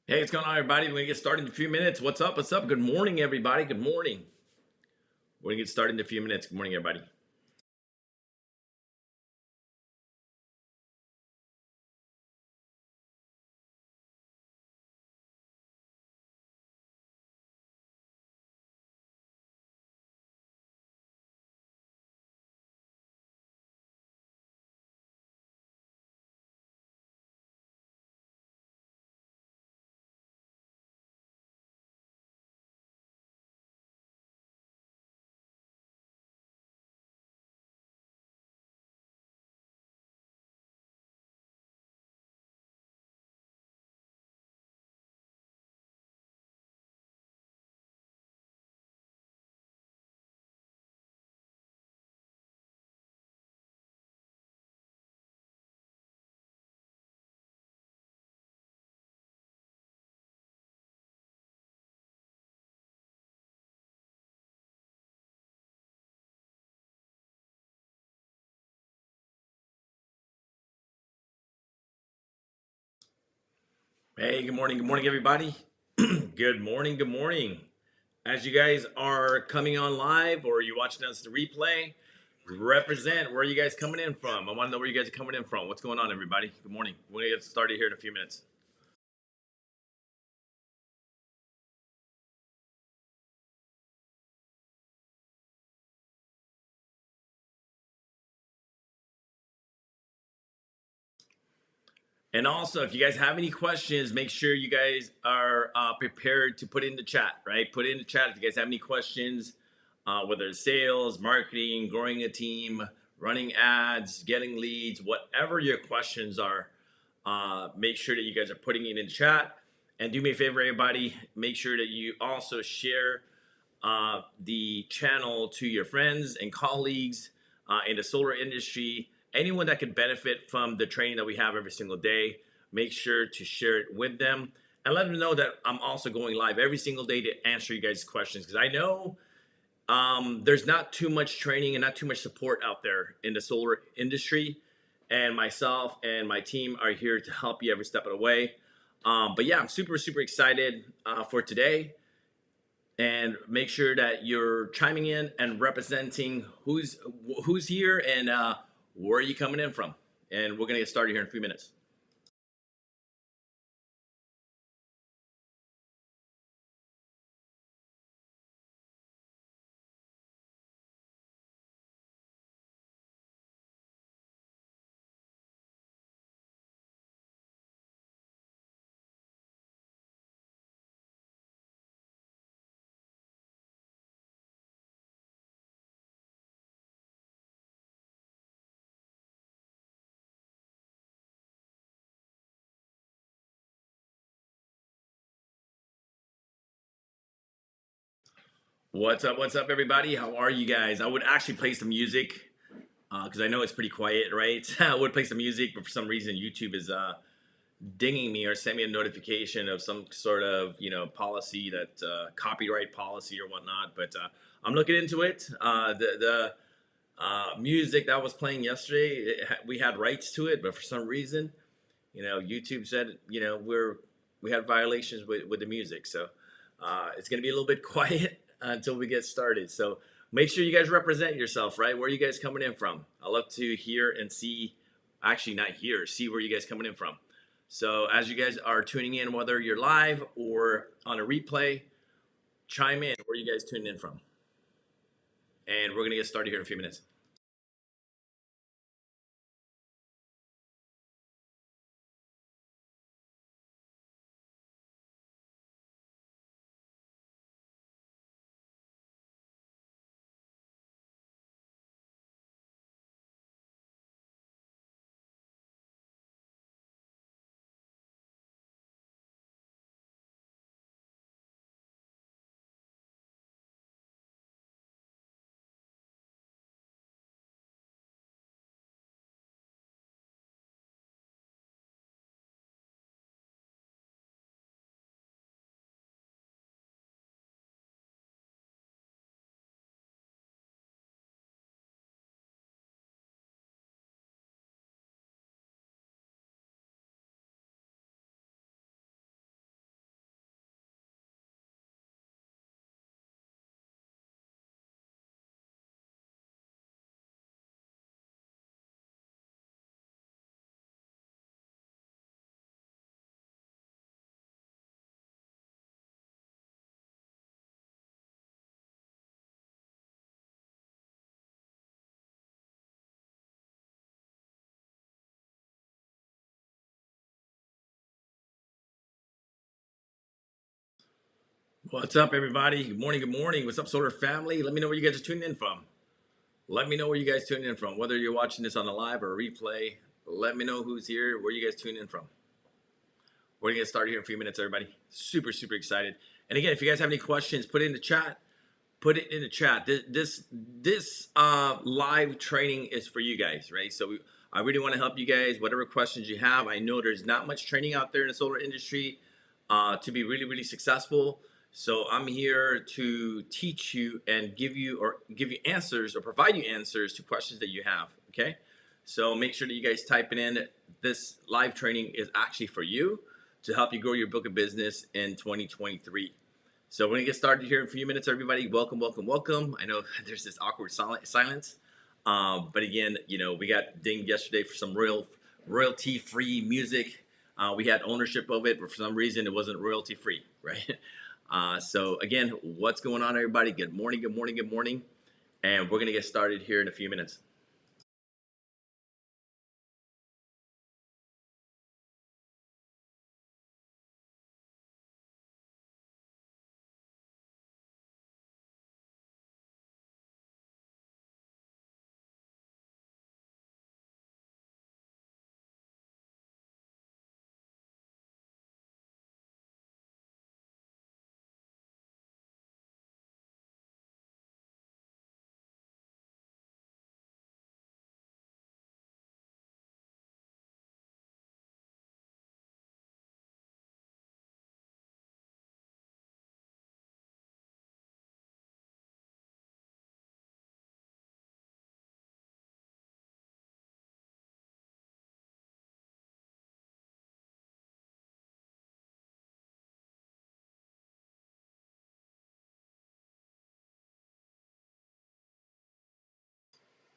Hey, what's going on, everybody? We're gonna get started in a few minutes. What's up? What's up? Good morning, everybody. Good morning. We're gonna get started in a few minutes. Good morning, everybody. Hey, good morning. Good morning, everybody. Good morning. Good morning. As you guys are coming on live or you watching us the replay, represent where are you guys coming in from. I want to know where you guys are coming in from. What's going on, everybody? Good morning. We're gonna get started here in a few minutes. And also, if you guys have any questions, make sure you guys are prepared to put it in the chat, right? Put it in the chat if you guys have any questions, whether it's sales, marketing, growing a team, running ads, getting leads, whatever your questions are, make sure that you guys are putting it in the chat. And do me a favor, everybody, make sure that you also share the channel to your friends and colleagues in the solar industry. Anyone that could benefit from the training that we have every single day, make sure to share it with them and let them know that I'm also going live every single day to answer you guys' questions, because I know there's not too much training and not too much support out there in the solar industry. And myself and my team are here to help you every step of the way. But yeah, I'm super, super excited for today, and make sure that you're chiming in and representing who's here and where are you coming in from. And we're gonna get started here in a few minutes. What's up, everybody? How are you guys? I would actually play some music because I know it's pretty quiet, right? I would play some music, but for some reason YouTube is dinging me or send me a notification of some sort of policy, that copyright policy or whatnot. But I'm looking into it. The music that was playing yesterday, we had rights to it, but for some reason, YouTube said, we had violations with the music. So it's going to be a little bit quiet until we get started. So make sure you guys represent yourself, right? Where are you guys coming in from? I love to hear and see, actually not hear, see where you guys coming in from. So as you guys are tuning in, whether you're live or on a replay, chime in where you guys tuning in from. And we're going to get started here in a few minutes. What's up, everybody? Good morning. Good morning. What's up, Solar Family? Let me know where you guys are tuning in from. Let me know where you guys tuning in from. Whether you're watching this on the live or a replay, let me know who's here, where you guys tuning in from. We're gonna get started here in a few minutes, everybody. Super, super excited. And again, if you guys have any questions, put it in the chat. Put it in the chat. This live training is for you guys, right? So I really want to help you guys. Whatever questions you have, I know there's not much training out there in the solar industry to be really, really successful. So I'm here to teach you and give you answers or provide you answers to questions that you have. Okay. So make sure that you guys type it in. This live training is actually for you to help you grow your book of business in 2023. So we're gonna get started here in a few minutes, everybody. Welcome, welcome, welcome. I know there's this awkward silence, but again, you know, we got dinged yesterday for some royalty-free music. We had ownership of it, but for some reason it wasn't royalty-free, right? So again, what's going on, everybody? Good morning, good morning, good morning. And we're gonna get started here in a few minutes.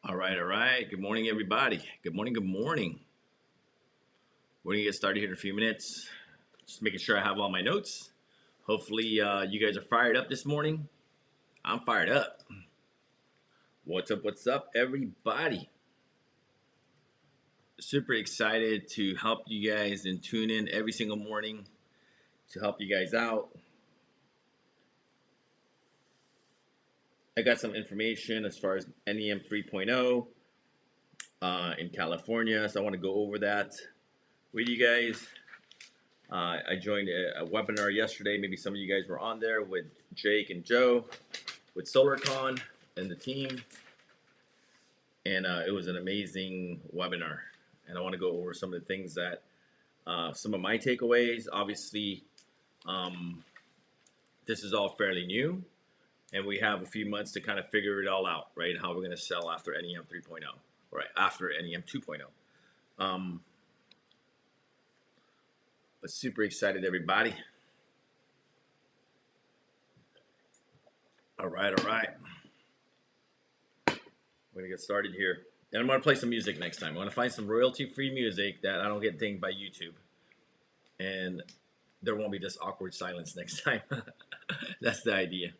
All right, all right. Good morning, everybody. Good morning, good morning. We're gonna get started here in a few minutes. Just making sure I have all my notes. Hopefully, you guys are fired up this morning. I'm fired up. What's up, everybody? Super excited to help you guys and tune in every single morning to help you guys out. I got some information as far as NEM 3.0 in California, so I want to go over that with you guys. I joined a webinar yesterday. Maybe some of you guys were on there with Jake and Joe with SolarCon and the team. And it was an amazing webinar. And I want to go over some of the things that, some of my takeaways. Obviously, this is all fairly new. And we have a few months to kind of figure it all out, right? How we're going to sell after NEM 3.0, right? After NEM 2.0. But super excited, everybody. All right, all right. We're gonna get started here. And I'm gonna play some music next time. I'm gonna find some royalty-free music that I don't get dinged by YouTube. And there won't be this awkward silence next time. That's the idea.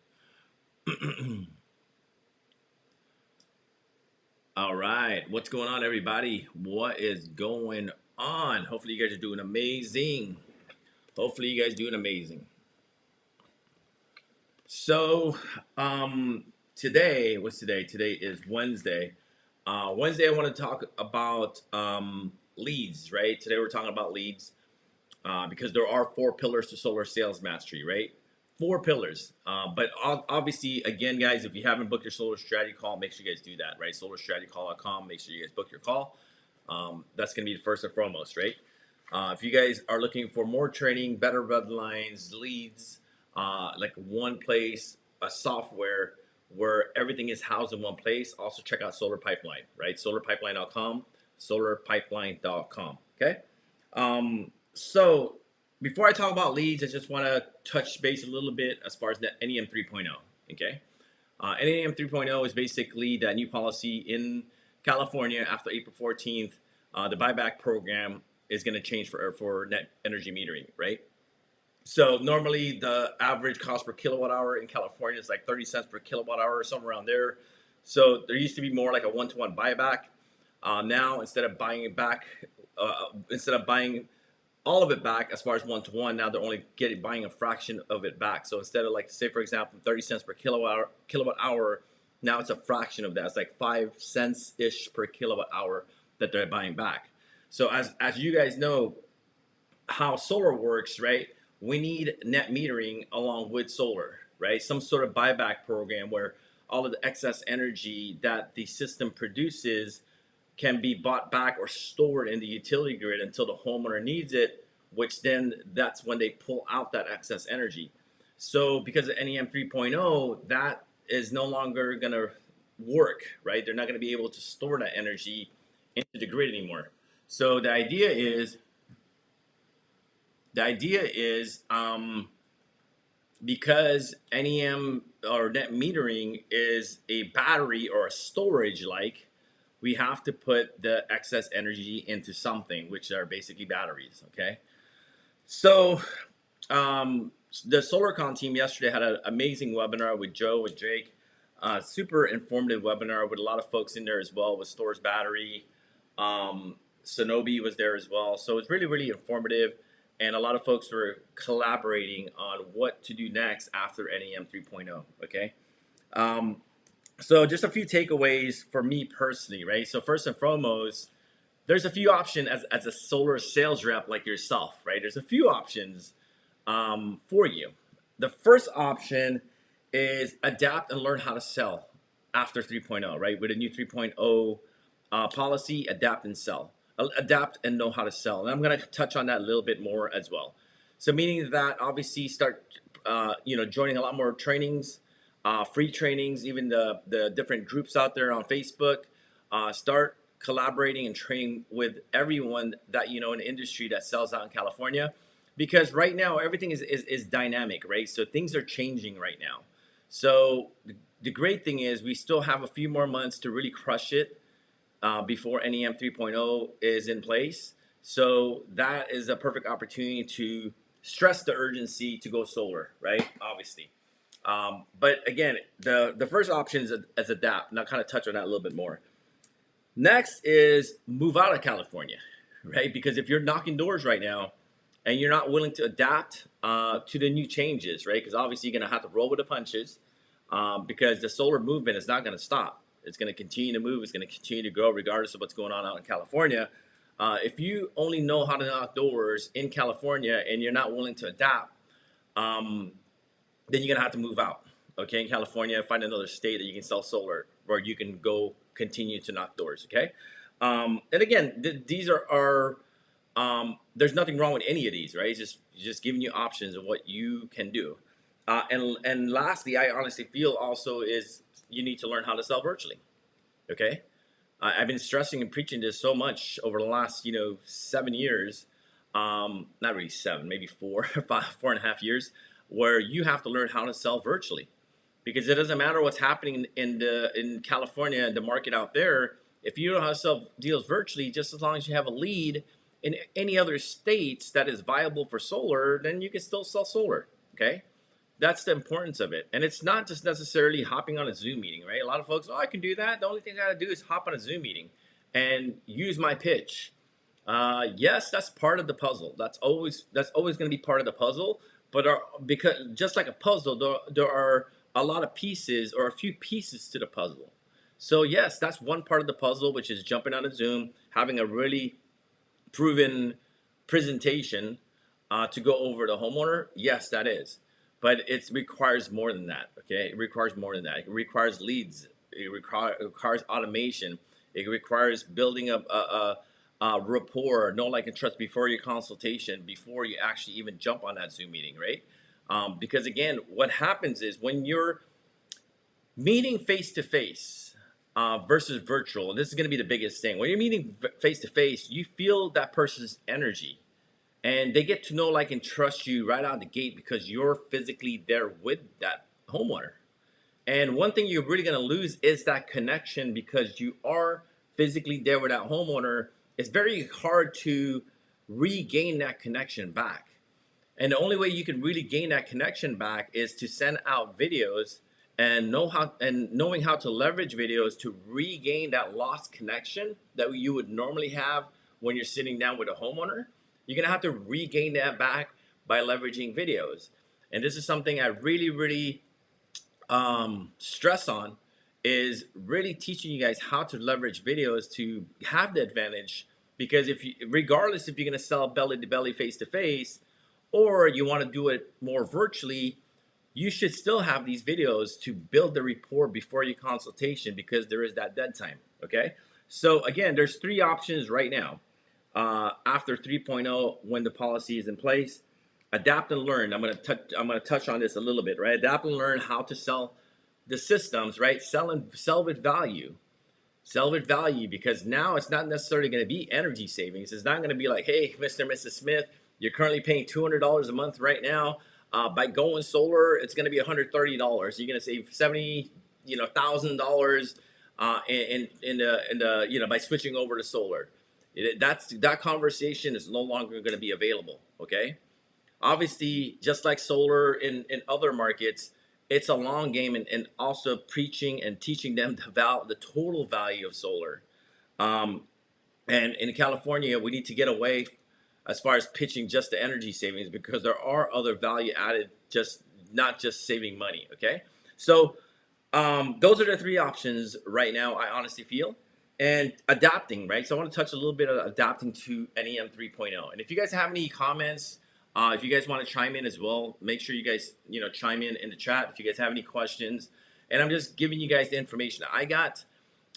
All right, what's going on, everybody? What is going on? Hopefully you guys are doing amazing. Hopefully you guys doing amazing. So, today, what's today? Today is Wednesday. Wednesday, I want to talk about leads, right? Today we're talking about leads because there are 4 pillars to solar sales mastery, right? 4 pillars. But obviously, again, guys, if you haven't booked your solar strategy call, make sure you guys do that, right? Solarstrategycall.com. Make sure you guys book your call. That's going to be the first and foremost, right? If you guys are looking for more training, better bloodlines, leads, like one place, a software where everything is housed in one place, also check out Solar Pipeline, right? Solarpipeline.com, solarpipeline.com, okay? So before I talk about leads, I just want to touch base a little bit as far as NEM 3.0, okay? NEM 3.0 is basically that new policy in California after April 14th. The buyback program is going to change for net energy metering, right? So normally the average cost per kilowatt hour in California is like 30 cents per kilowatt hour, somewhere around there. So there used to be more like a one-to-one buyback. Now instead of buying all of it back as far as one-to-one. Now they're only buying a fraction of it back. So instead of, like, say for example 30 cents per kilowatt hour, now it's a fraction of that. It's like 5 cents ish per kilowatt hour that they're buying back. So as you guys know how solar works, right? We need net metering along with solar, right? Some sort of buyback program where all of the excess energy that the system produces can be bought back or stored in the utility grid until the homeowner needs it, which then that's when they pull out that excess energy. So because of NEM 3.0, that is no longer going to work, right? They're not going to be able to store that energy into the grid anymore. So the idea is because NEM or net metering is a battery or a storage, like, we have to put the excess energy into something, which are basically batteries. Okay, so the SolarCon team yesterday had an amazing webinar with Joe and Jake. Super informative webinar with a lot of folks in there as well, with Storage Battery. Sonobi was there as well. So it's really, really informative. And a lot of folks were collaborating on what to do next after NEM 3.0. Okay. So just a few takeaways for me personally, right? So first and foremost, there's a few options as a solar sales rep like yourself, right? There's a few options for you. The first option is adapt and learn how to sell after 3.0, right? With a new 3.0 policy, adapt and sell. Adapt and know how to sell. And I'm going to touch on that a little bit more as well. So meaning that obviously start, joining a lot more trainings, free trainings, even the different groups out there on Facebook. Start collaborating and training with everyone that you know in the industry that sells out in California, because right now everything is dynamic, right? So things are changing right now. So the great thing is we still have a few more months to really crush it before NEM 3.0 is in place. So that is a perfect opportunity to stress the urgency to go solar, right? Obviously. But again, the first option is adapt, and I'll kind of touch on that a little bit more. Next is move out of California, right? Because if you're knocking doors right now and you're not willing to adapt to the new changes, right? Because obviously you're going to have to roll with the punches because the solar movement is not going to stop. It's going to continue to move. It's going to continue to grow regardless of what's going on out in California. If you only know how to knock doors in California and you're not willing to adapt, then you're going to have to move out. Okay, in California, find another state that you can sell solar, where you can go continue to knock doors. Okay, and again, these are there's nothing wrong with any of these, right? It's just giving you options of what you can do. And lastly, I honestly feel also is you need to learn how to sell virtually. Okay, I've been stressing and preaching this so much over the last 7 years, not really 7, maybe 4, 4.5 years, where you have to learn how to sell virtually, because it doesn't matter what's happening in California and the market out there. If you know how to sell deals virtually, just as long as you have a lead in any other states that is viable for solar, then you can still sell solar. Okay. That's the importance of it. And it's not just necessarily hopping on a Zoom meeting, right? A lot of folks, I can do that. The only thing I got to do is hop on a Zoom meeting and use my pitch. Yes, that's part of the puzzle. That's always going to be part of the puzzle. But because just like a puzzle, there are a lot of pieces, or a few pieces to the puzzle. So yes, that's one part of the puzzle, which is jumping on a Zoom, having a really proven presentation to go over the homeowner. Yes, that is. But it requires more than that, okay? It requires more than that. It requires leads. It requires automation. It requires building up a rapport, know, like, and trust before your consultation, before you actually even jump on that Zoom meeting, right? Because again, what happens is when you're meeting face-to-face versus virtual, and this is going to be the biggest thing. When you're meeting face-to-face, you feel that person's energy. And they get to know, like, and trust you right out of the gate because you're physically there with that homeowner. And one thing you're really going to lose is that connection, because you are physically there with that homeowner. It's very hard to regain that connection back. And the only way you can really gain that connection back is to send out videos and knowing how to leverage videos to regain that lost connection that you would normally have when you're sitting down with a homeowner. you're gonna have to regain that back by leveraging videos. And this is something I really stress on, is really teaching you guys how to leverage videos to have the advantage. Because if you, regardless if you're going to sell belly to belly, face to face, or you want to do it more virtually, you should still have these videos to build the rapport before your consultation, because there is that dead time. Okay, so again, there's three options right now. After 3.0, when the policy is in place, adapt and learn. I'm gonna touch on this a little bit, right? Adapt and learn how to sell the systems, right? Sell with value. Sell with value, because now it's not necessarily going to be energy savings. It's not going to be like, hey, Mr. and Mrs. Smith, you're currently paying $200 a month right now. By going solar, it's going to be $130. You're going to save $70,000 by switching over to solar. That conversation is no longer going to be available. Okay. Obviously, just like solar in other markets, it's a long game, and also preaching and teaching them the total value of solar. And in California, we need to get away as far as pitching just the energy savings, because there are other value added, just not just saving money. Okay, so those are the three options right now, I honestly feel. And adapting, right? So I want to touch a little bit of adapting to NEM 3.0. And if you guys have any comments, if you guys want to chime in as well, make sure you guys, chime in the chat if you guys have any questions. And I'm just giving you guys the information I got,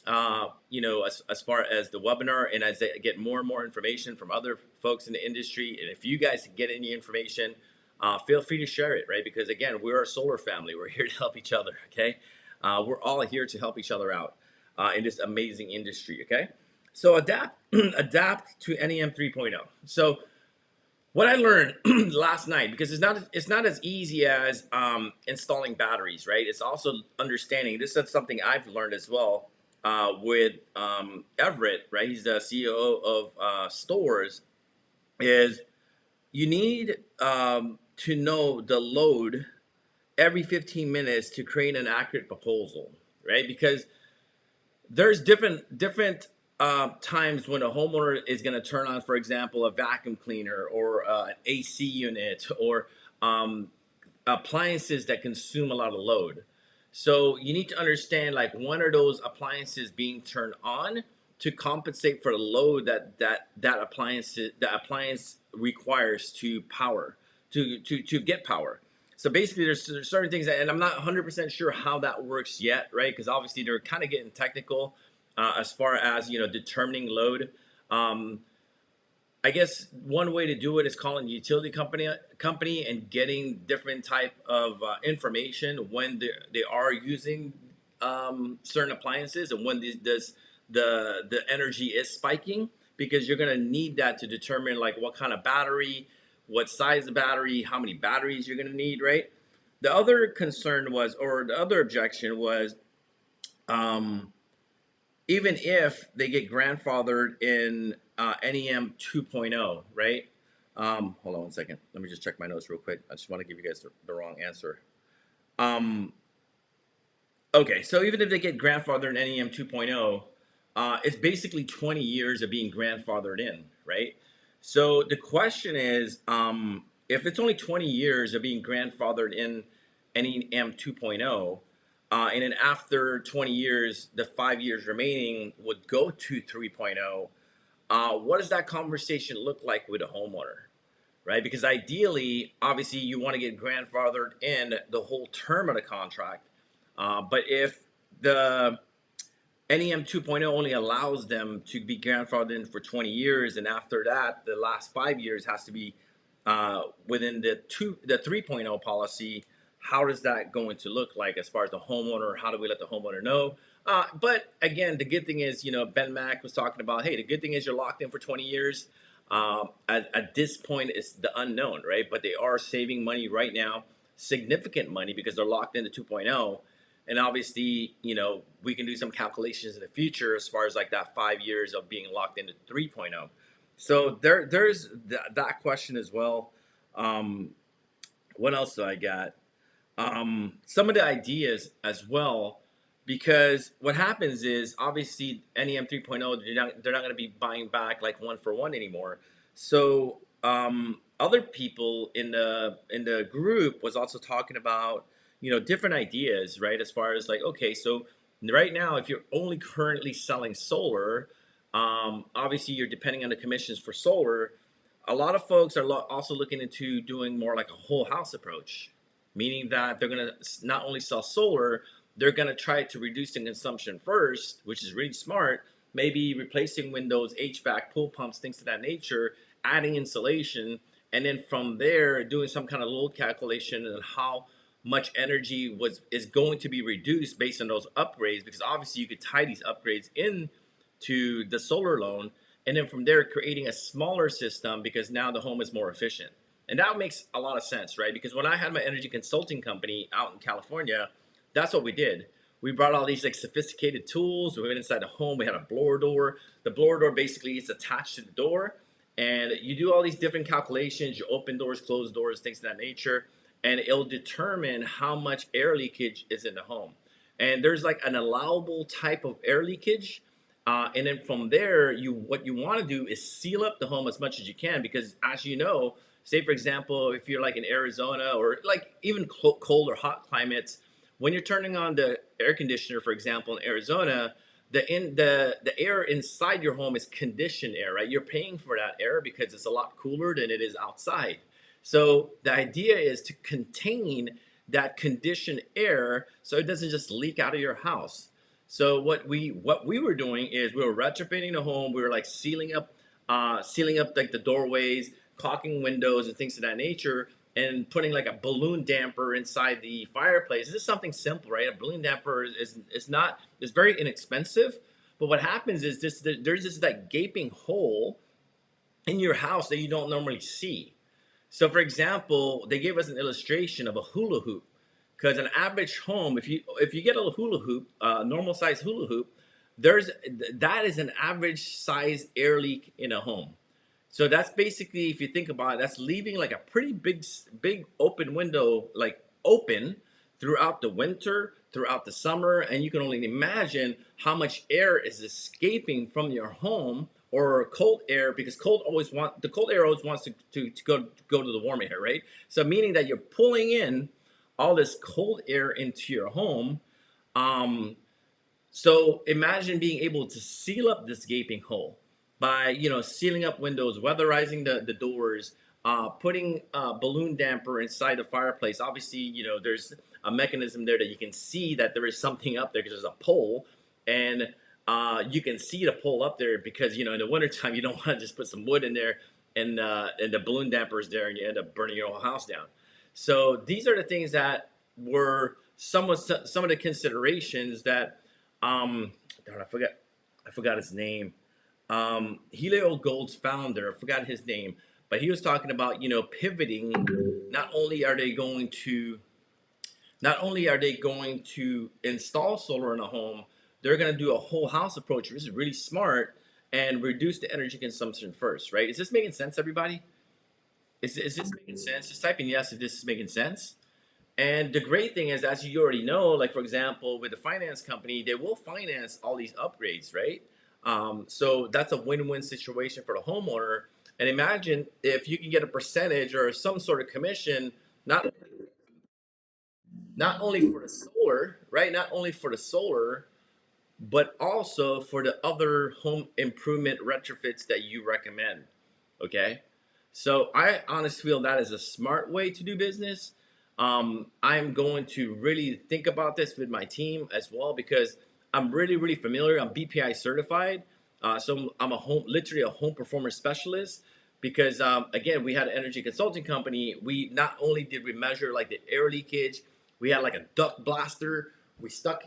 as far as the webinar, and as I get more and more information from other folks in the industry. And if you guys get any information, feel free to share it, right? Because again, we're a solar family. We're here to help each other, okay? We're all here to help each other out in this amazing industry, okay? So adapt to NEM 3.0. So what I learned last night, because it's not as easy as installing batteries, right? It's also understanding. This is something I've learned as well with Everett, right? He's the CEO of stores. Is you need to know the load every 15 minutes to create an accurate proposal, right? Because there's different times when a homeowner is going to turn on, for example, a vacuum cleaner or an AC unit, or appliances that consume a lot of load. So you need to understand, like, when are those appliances being turned on to compensate for the load that appliance requires to power, to get power. So basically, there's certain things and I'm not 100% sure how that works yet, right? Because obviously they're kind of getting technical as far as determining load. I guess one way to do it is calling the utility company and getting different type of information when they are using certain appliances, and when the energy is spiking, because you're going to need that to determine like what kind of battery, what size of battery, how many batteries you're going to need, right? The other concern was, or the other objection was, even if they get grandfathered in NEM 2.0, right? Hold on one second. Let me just check my notes real quick. I just want to give you guys the wrong answer. Okay, so even if they get grandfathered in NEM 2.0, it's basically 20 years of being grandfathered in, right? So the question is, if it's only 20 years of being grandfathered in NEM 2.0, and then after 20 years, the 5 years remaining would go to 3.0, what does that conversation look like with a homeowner, right? Because ideally, obviously, you want to get grandfathered in the whole term of the contract. But if the NEM 2.0 only allows them to be grandfathered in for 20 years, and after that, the last 5 years has to be within the 3.0 policy, how does that going to look like as far as the homeowner? How do we let the homeowner know? But again, the good thing is, Ben Mack was talking about, hey, the good thing is you're locked in for 20 years. At this point, it's the unknown, right? But they are saving money right now, significant money, because they're locked into 2.0. And obviously, we can do some calculations in the future as far as like that 5 years of being locked into 3.0. So there's that question as well. What else do I got? Some of the ideas as well, because what happens is, obviously NEM 3.0, they're not going to be buying back like one for one anymore. So other people in the group was also talking about, you know, different ideas, right? As far as like, okay, so right now, if you're only currently selling solar, obviously you're depending on the commissions for solar. A lot of folks are also looking into doing more like a whole house approach, meaning that they're going to not only sell solar, they're going to try to reduce the consumption first, which is really smart. Maybe replacing windows, HVAC, pool pumps, things of that nature, adding insulation, and then from there doing some kind of load calculation and how much energy is going to be reduced based on those upgrades, because obviously you could tie these upgrades in to the solar loan, and then from there creating a smaller system because now the home is more efficient. And that makes a lot of sense, right? Because when I had my energy consulting company out in California, that's what we did. We brought all these like sophisticated tools. We went inside the home. We had a blower door. The blower door basically is attached to the door, and you do all these different calculations. You open doors, close doors, things of that nature, and it'll determine how much air leakage is in the home. And there's like an allowable type of air leakage, and then from there, what you want to do is seal up the home as much as you can, because as you know, say for example, if you're like in Arizona or like even cold or hot climates, when you're turning on the air conditioner, for example, in Arizona, the air inside your home is conditioned air, right? You're paying for that air because it's a lot cooler than it is outside. So the idea is to contain that conditioned air so it doesn't just leak out of your house. So what we were doing is we were retrofitting the home. We were like sealing up like the doorways, caulking windows, and things of that nature, and putting like a balloon damper inside the fireplace. This is something simple, right? A balloon damper is not is very inexpensive, but what happens is there's this like gaping hole in your house that you don't normally see. So, for example, they gave us an illustration of a hula hoop, because an average home, if you get a hula hoop, normal size hula hoop, there's that is an average size air leak in a home. So that's basically, if you think about it, that's leaving like a pretty big open window, like open throughout the winter, throughout the summer, and you can only imagine how much air is escaping from your home, or cold air, because the cold air always wants to go to the warm air, right? So meaning that you're pulling in all this cold air into your home. Um, so imagine being able to seal up this gaping hole by, sealing up windows, weatherizing the doors, putting a balloon damper inside the fireplace. Obviously, there's a mechanism there that you can see that there is something up there because there's a pole, and you can see the pole up there because, in the wintertime, you don't want to just put some wood in there and the balloon damper is there and you end up burning your whole house down. So these are the things that were some of the considerations that darn, I forgot his name. Helio Gold's founder, I forgot his name, but he was talking about, pivoting. Not only are they going to install solar in a home, they're going to do a whole house approach, which is really smart, and reduce the energy consumption first, right? Is this making sense, everybody? Is this making sense? Just type in yes if this is making sense. And the great thing is, as you already know, like for example, with the finance company, they will finance all these upgrades, right? So that's a win-win situation for the homeowner. And imagine if you can get a percentage or some sort of commission, not only for the solar, right? Not only for the solar, but also for the other home improvement retrofits that you recommend. Okay. So I honestly feel that is a smart way to do business. I'm going to really think about this with my team as well, because I'm really, really familiar. I'm BPI certified. So I'm literally a home performance specialist, because again, we had an energy consulting company. We not only did we measure like the air leakage, we had like a duct blaster. We stuck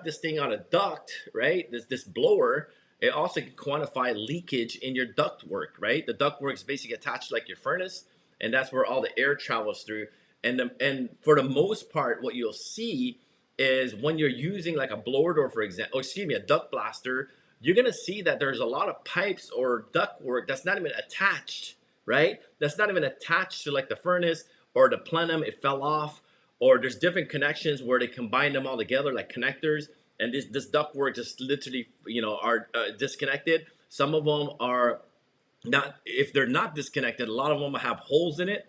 this thing on a duct, right? This blower. It also can quantify leakage in your duct work, right? The duct work is basically attached to like your furnace, and that's where all the air travels through. And for the most part, what you'll see is when you're using like a blower door, for example, a duct blaster, you're gonna see that there's a lot of pipes or duct work that's not even attached, right? That's not even attached to like the furnace or the plenum. It fell off, or there's different connections where they combine them all together like connectors, and this duct work just literally are disconnected. Some of them are not if they're not disconnected, a lot of them have holes in it.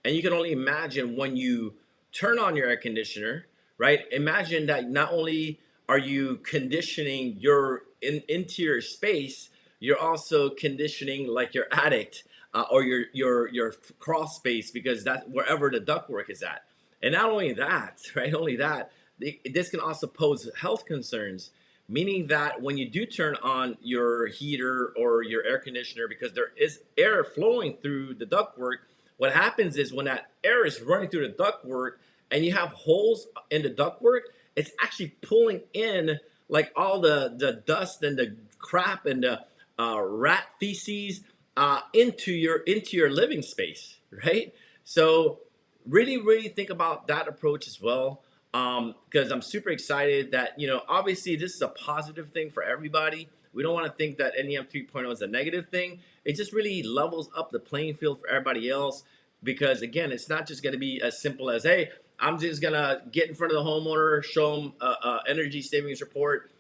And you can only imagine when you turn on your air conditioner, right? Imagine that not only are you conditioning your interior space, you're also conditioning like your attic, or your crawl space, because that's wherever the ductwork is at. And not only that, right? Only that, this can also pose health concerns, meaning that when you do turn on your heater or your air conditioner, because there is air flowing through the ductwork, what happens is when that air is running through the ductwork and you have holes in the ductwork, it's actually pulling in like all the dust and the crap and the rat feces into your living space, right? So really think about that approach as well, because I'm super excited that, obviously this is a positive thing for everybody. We don't want to think that NEM 3.0 is a negative thing. It just really levels up the playing field for everybody else, because again, it's not just going to be as simple as, hey, I'm just going to get in front of the homeowner, show them a energy savings report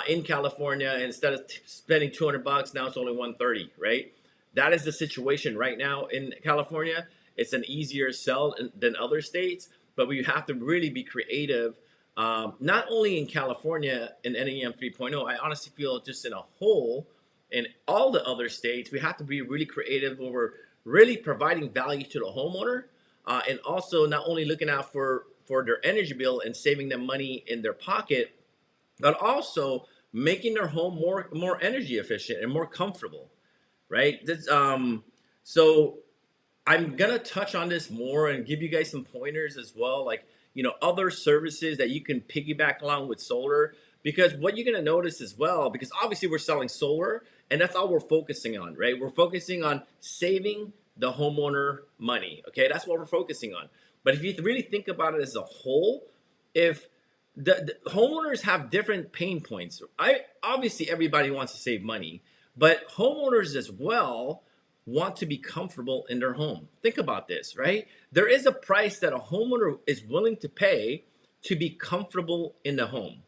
in California, and instead of spending 200 bucks, now it's only 130, right? That is the situation right now in California. It's an easier sell than other states, but we have to really be creative. Not only in California in NEM 3.0, I honestly feel just in a whole, in all the other states, we have to be really creative where we're really providing value to the homeowner, and also not only looking out for their energy bill and saving them money in their pocket, but also making their home more energy efficient and more comfortable, right? So I'm gonna touch on this more and give you guys some pointers as well, like, other services that you can piggyback along with solar. Because what you're gonna notice as well, because obviously we're selling solar, and that's all we're focusing on, right? We're focusing on saving the homeowner money. Okay, that's what we're focusing on. But if you really think about it as a whole, if the homeowners have different pain points, I obviously everybody wants to save money, but homeowners as well want to be comfortable in their home. Think about this, right? There is a price that a homeowner is willing to pay to be comfortable in the home,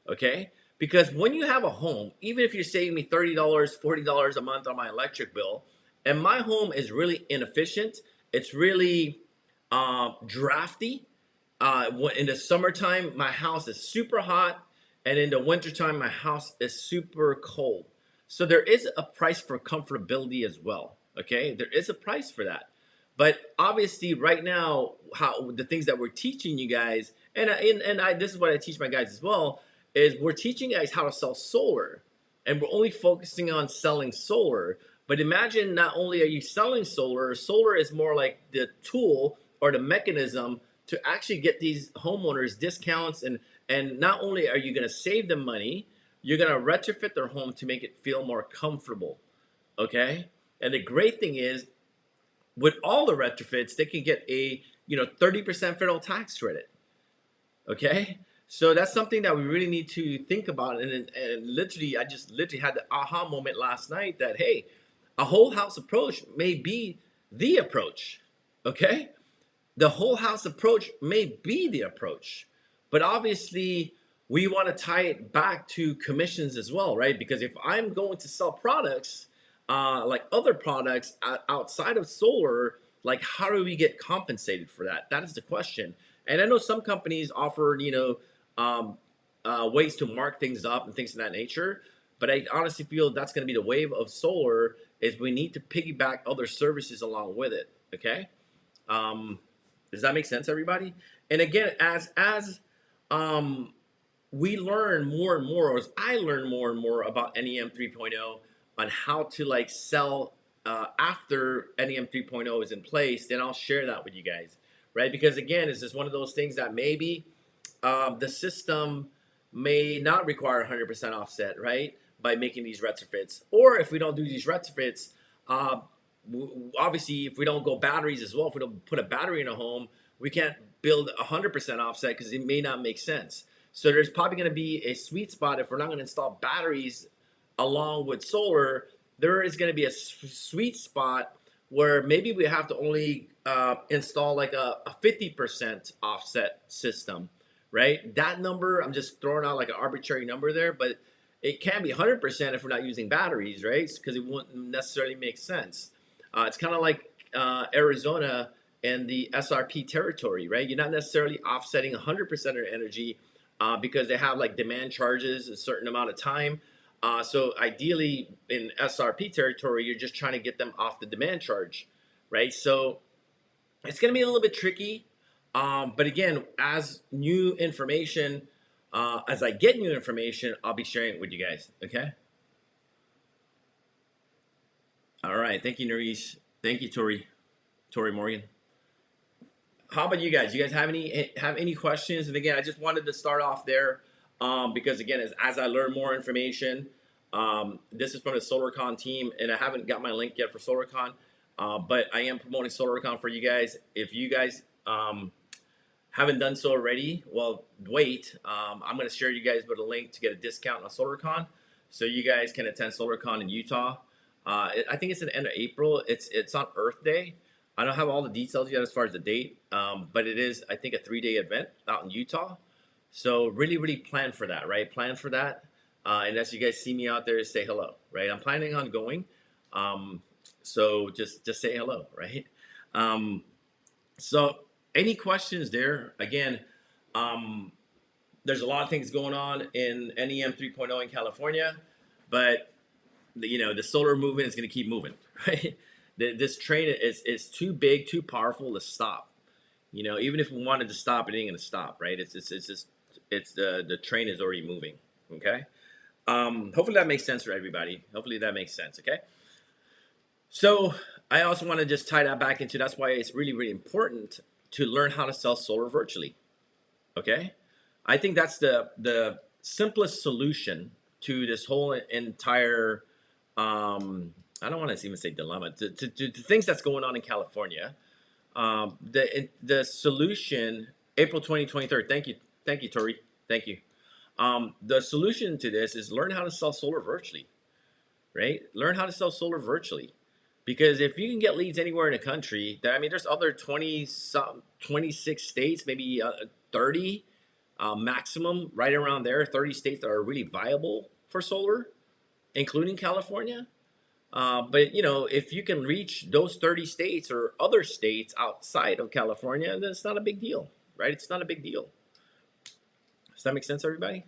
okay? Because when you have a home, even if you're saving me $30, $40 a month on my electric bill, and my home is really inefficient, it's really drafty. In the summertime, my house is super hot, and in the wintertime, my house is super cold. So there is a price for comfortability as well. Okay, there is a price for that. But obviously, right now, how the things that we're teaching you guys, and this is what I teach my guys as well, is we're teaching you guys how to sell solar, and we're only focusing on selling solar. But imagine, not only are you selling solar, solar is more like the tool or the mechanism to actually get these homeowners discounts, and not only are you going to save them money, you're going to retrofit their home to make it feel more comfortable. Okay, and the great thing is, with all the retrofits, they can get a 30% federal tax credit. Okay, so that's something that we really need to think about. And literally, I just literally had the aha moment last night that, hey, a whole house approach may be the approach. Okay, the whole house approach may be the approach, but obviously we want to tie it back to commissions as well, right? Because if I'm going to sell products, like other products outside of solar, like how do we get compensated for that? That is the question. And I know some companies offer, ways to mark things up and things of that nature. But I honestly feel that's going to be the wave of solar, is we need to piggyback other services along with it. Okay. Um, does that make sense, everybody? And again, as we learn more and more, or as I learn more and more about NEM 3.0 on how to like sell after NEM 3.0 is in place, then I'll share that with you guys, right? Because again, it's just one of those things that maybe the system may not require 100% offset, right? By making these retrofits, or if we don't do these retrofits, uh, obviously, if we don't go batteries as well, if we don't put a battery in a home, we can't build 100% offset because it may not make sense. So there's probably going to be a sweet spot if we're not going to install batteries along with solar. There is going to be a sweet spot where maybe we have to only install like a 50% offset system, right? That number, I'm just throwing out like an arbitrary number there, but It can be 100% if we're not using batteries, right? Because it wouldn't necessarily make sense. It's kind of like Arizona and the SRP territory, right? You're not necessarily offsetting 100% of the energy because they have like demand charges a certain amount of time. So ideally, in SRP territory, you're just trying to get them off the demand charge, right? So it's going to be a little bit tricky. But again, as new information, as I get new information, I'll be sharing it with you guys. Okay. All right. Thank you, Nerys. Thank you, Tori Morgan. How about you guys? You guys have any questions? And again, I just wanted to start off there because again, as I learn more information, this is from the SolarCon team, and I haven't got my link yet for SolarCon, but I am promoting SolarCon for you guys. If you guys haven't done so already, well, wait. I'm going to share you guys with a link to get a discount on SolarCon, so you guys can attend SolarCon in Utah. I think it's at the end of April. It's on Earth Day. I don't have all the details yet as far as the date, but it is, I think, a 3-day event out in Utah. So really, really plan for that, right? Plan for that. And as you guys see me out there, say hello, right? I'm planning on going. So just say hello, right? So any questions there? Again, there's a lot of things going on in NEM 3.0 in California, but the solar movement is going to keep moving, right? This train is too big, too powerful to stop. Even if we wanted to stop, it ain't going to stop, right? It's just the train is already moving. Okay. Hopefully that makes sense for everybody. Hopefully that makes sense. Okay. So I also want to just tie that back into, that's why it's really, really important to learn how to sell solar virtually. Okay. I think that's the simplest solution to this whole entire, I don't want to even say dilemma, to things that's going on in California. The solution, April 2023. Thank you, Tori. Thank you. The solution to this is learn how to sell solar virtually, right? Learn how to sell solar virtually, because if you can get leads anywhere in the country, there's other 26 states, maybe 30 maximum, right around there. 30 states that are really viable for solar, including California. But if you can reach those 30 states or other states outside of California, then it's not a big deal, right? It's not a big deal. Does that make sense, everybody?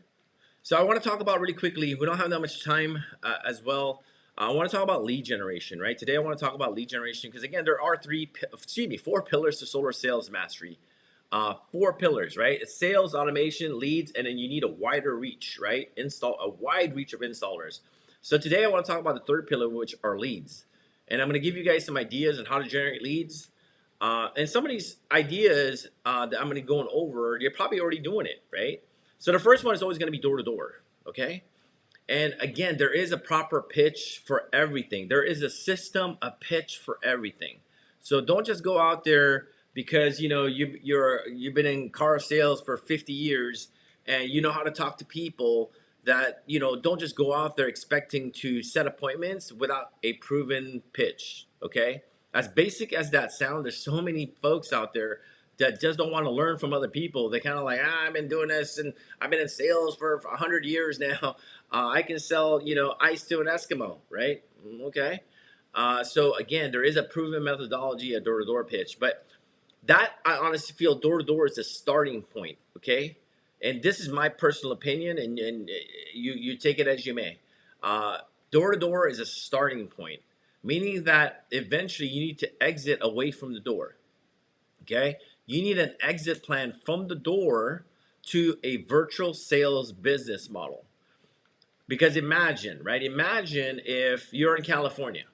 So I want to talk about really quickly, we don't have that much time as well. I want to talk about lead generation, right? Today I want to talk about lead generation because again, there are 4 pillars to solar sales mastery. 4 pillars, right? It's sales, automation, leads, and then you need a wider reach, right? A wide reach of installers. So today I want to talk about the 3rd pillar, which are leads. And I'm going to give you guys some ideas on how to generate leads. And some of these ideas that I'm going to be going over, you're probably already doing it, right? So the first one is always going to be door to door, okay? And again, there is a proper pitch for everything. There is a system, a pitch for everything. So don't just go out there because you've been in car sales for 50 years and you know how to talk to people. That don't just go out there expecting to set appointments without a proven pitch. Okay, as basic as that sounds, there's so many folks out there that just don't want to learn from other people. They kind of like, I've been doing this and I've been in sales for 100 years now. I can sell ice to an Eskimo, right? Okay. So again, there is a proven methodology, a door-to-door pitch, but that I honestly feel door-to-door is a starting point. Okay. And this is my personal opinion, and you take it as you may. Door to door is a starting point, meaning that eventually you need to exit away from the door. Okay, you need an exit plan from the door to a virtual sales business model. Because imagine, right? Imagine if you're in California,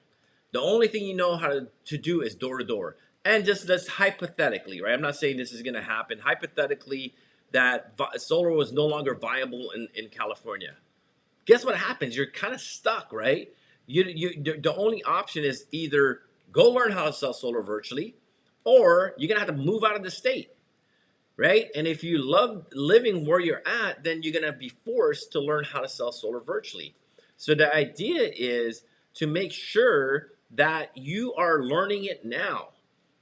the only thing you know how to do is door to door, and just hypothetically, right? I'm not saying this is going to happen. Hypothetically, that solar was no longer viable in California. Guess what happens? You're kind of stuck, right? The only option is either go learn how to sell solar virtually, or you're gonna have to move out of the state, right? And if you love living where you're at, then you're gonna be forced to learn how to sell solar virtually. So the idea is to make sure that you are learning it now.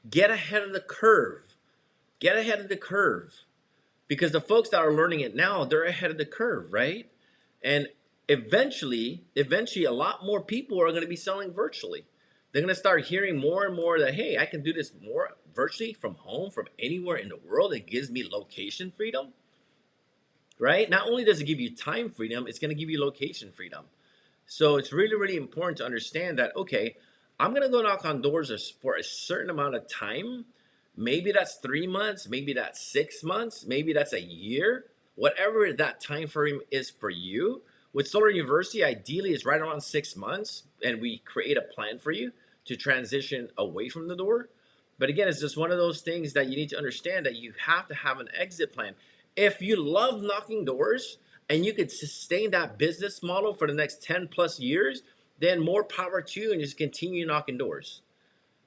Get ahead of the curve. Get ahead of the curve. Because the folks that are learning it now, they're ahead of the curve, right? And eventually, a lot more people are going to be selling virtually. They're going to start hearing more and more that, hey, I can do this more virtually from home, from anywhere in the world. It gives me location freedom, right? Not only does it give you time freedom, it's going to give you location freedom. So it's really, really important to understand that, okay, I'm going to go knock on doors for a certain amount of time. Maybe that's 3 months, maybe that's 6 months, maybe that's a year, whatever that time frame is for you. With Solar University, ideally, it's right around 6 months, and we create a plan for you to transition away from the door. But again, it's just one of those things that you need to understand that you have to have an exit plan. If you love knocking doors and you could sustain that business model for the next 10 plus years, then more power to you and just continue knocking doors.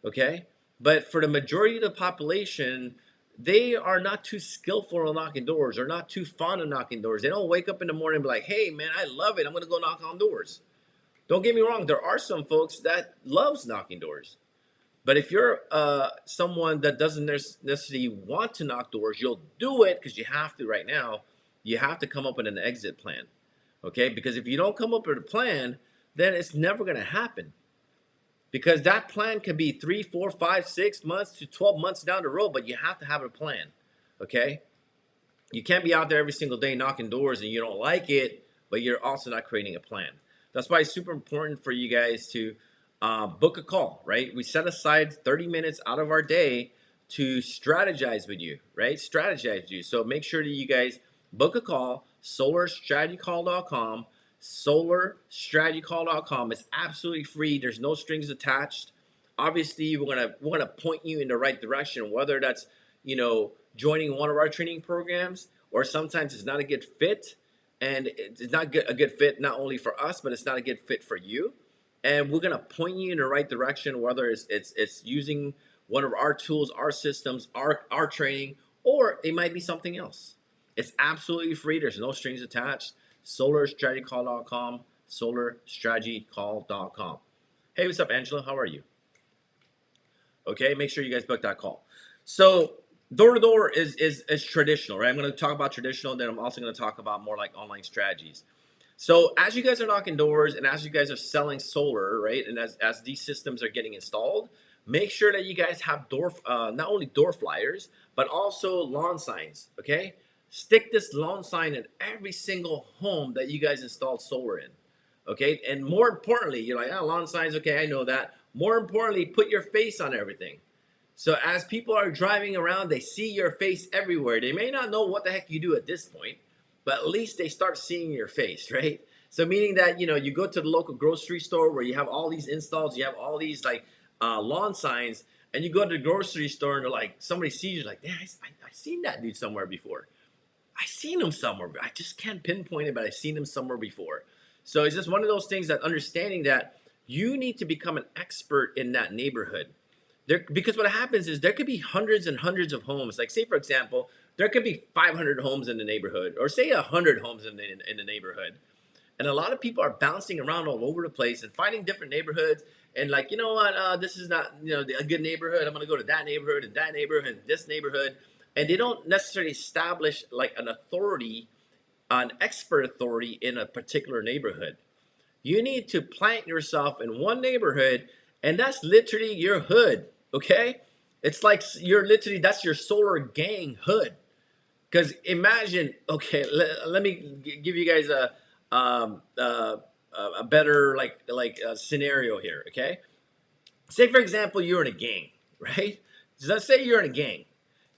Okay? But for the majority of the population, they are not too skillful on knocking doors or not too fond of knocking doors. They don't wake up in the morning and be like, hey, man, I love it. I'm going to go knock on doors. Don't get me wrong. There are some folks that loves knocking doors. But if you're someone that doesn't necessarily want to knock doors, you'll do it because you have to right now. You have to come up with an exit plan. Okay? Because if you don't come up with a plan, then it's never going to happen. Because that plan can be 3, 4, 5, 6 months to 12 months down the road, but you have to have a plan. Okay? You can't be out there every single day knocking doors and you don't like it, but you're also not creating a plan. That's why it's super important for you guys to book a call, right? We set aside 30 minutes out of our day to strategize with you, right? Strategize with you. So make sure that you guys book a call, solarstrategycall.com, solarstrategycall.com. It's absolutely free. There's no strings attached. Obviously, we're gonna point you in the right direction, whether that's, joining one of our training programs, or sometimes it's not a good fit, and it's not a good fit not only for us, but it's not a good fit for you. And we're gonna point you in the right direction, whether it's using one of our tools, our systems, our training, or it might be something else. It's absolutely free. There's no strings attached. SolarStrategyCall.com, SolarStrategyCall.com. Hey, what's up, Angela? How are you? Okay, make sure you guys book that call. So door to door is traditional, right? I'm going to talk about traditional, then I'm also going to talk about more like online strategies. So as you guys are knocking doors and as you guys are selling solar, right, and as these systems are getting installed, make sure that you guys have not only door flyers, but also lawn signs, okay? Stick this lawn sign in every single home that you guys installed solar in, okay? And more importantly, you're like, lawn signs, okay, I know that. More importantly, put your face on everything. So as people are driving around, they see your face everywhere. They may not know what the heck you do at this point, but at least they start seeing your face, right? So meaning that, you go to the local grocery store where you have all these installs, you have all these like lawn signs, and you go to the grocery store and they're like, somebody sees you like, yeah, I've seen that dude somewhere before. I've seen him somewhere. I just can't pinpoint it, but I've seen him somewhere before. So it's just one of those things that understanding that you need to become an expert in that neighborhood. Because what happens is there could be hundreds and hundreds of homes. Like say, for example, there could be 500 homes in the neighborhood, or say 100 homes in the neighborhood. And a lot of people are bouncing around all over the place and finding different neighborhoods. And like, you know what, this is not a good neighborhood. I'm going to go to that neighborhood and that neighborhood and this neighborhood. And they don't necessarily establish like an authority, an expert authority in a particular neighborhood. You need to plant yourself in one neighborhood, and that's literally your hood, okay? It's like that's your solar gang hood. Because imagine, okay, let me give you guys a better scenario here, okay? Say, for example, you're in a gang, right? So let's say you're in a gang.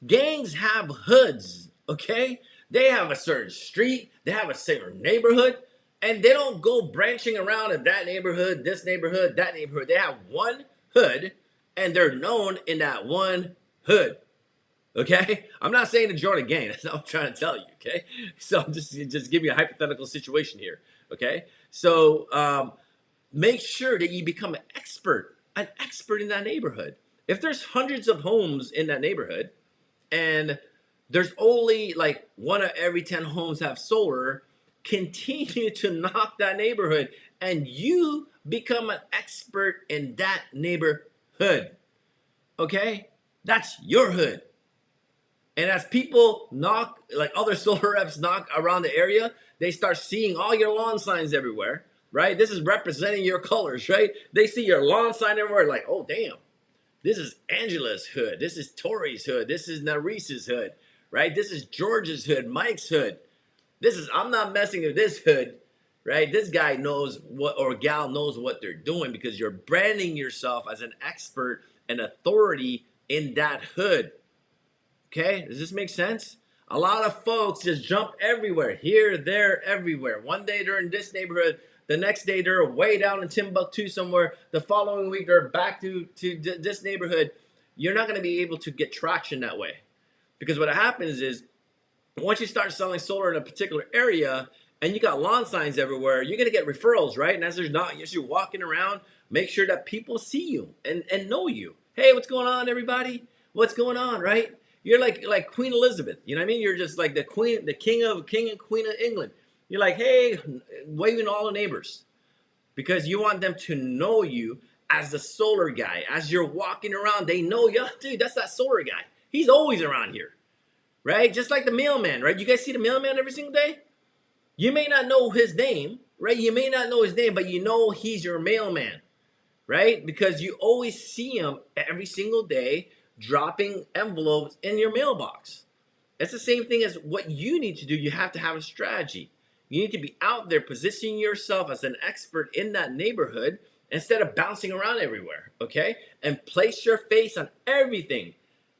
Gangs have hoods, okay? They have a certain street, they have a certain neighborhood, and they don't go branching around in that neighborhood, this neighborhood, that neighborhood. They have one hood, and they're known in that one hood, okay? I'm not saying to join a gang. That's not what I'm trying to tell you, okay? So I'm just give you a hypothetical situation here, okay? So make sure that you become an expert in that neighborhood. If there's hundreds of homes in that neighborhood, and there's only like 1 of every 10 homes have solar, continue to knock that neighborhood and you become an expert in that neighborhood. Okay? That's your hood. And as people knock, like other solar reps knock around the area, they start seeing all your lawn signs everywhere, right? This is representing your colors, right? They see your lawn sign everywhere, like, oh, damn, this is Angela's hood. This is Tori's hood. This is Narice's hood, right? This is George's hood, Mike's hood. I'm not messing with this hood, right? This guy knows what, or gal knows what they're doing, because you're branding yourself as an expert and authority in that hood. Okay, does this make sense? A lot of folks just jump everywhere, here, there, everywhere. One day they're in this neighborhood, the next day they're way down in Timbuktu somewhere. The following week they're back to this neighborhood. You're not going to be able to get traction that way, because what happens is, once you start selling solar in a particular area and you got lawn signs everywhere, you're going to get referrals, right? And as you're walking around, make sure that people see you and know you. Hey, what's going on, everybody? What's going on, right? You're like Queen Elizabeth, you know what I mean? You're just like the king and queen of England. You're like, hey, waving to all the neighbors, because you want them to know you as the solar guy. As you're walking around, they know, yo, dude, that's that solar guy. He's always around here. Right? Just like the mailman, right? You guys see the mailman every single day? You may not know his name, right? You may not know his name, but you know he's your mailman, right? Because you always see him every single day dropping envelopes in your mailbox. It's the same thing as what you need to do. You have to have a strategy. You need to be out there positioning yourself as an expert in that neighborhood instead of bouncing around everywhere, okay? And place your face on everything.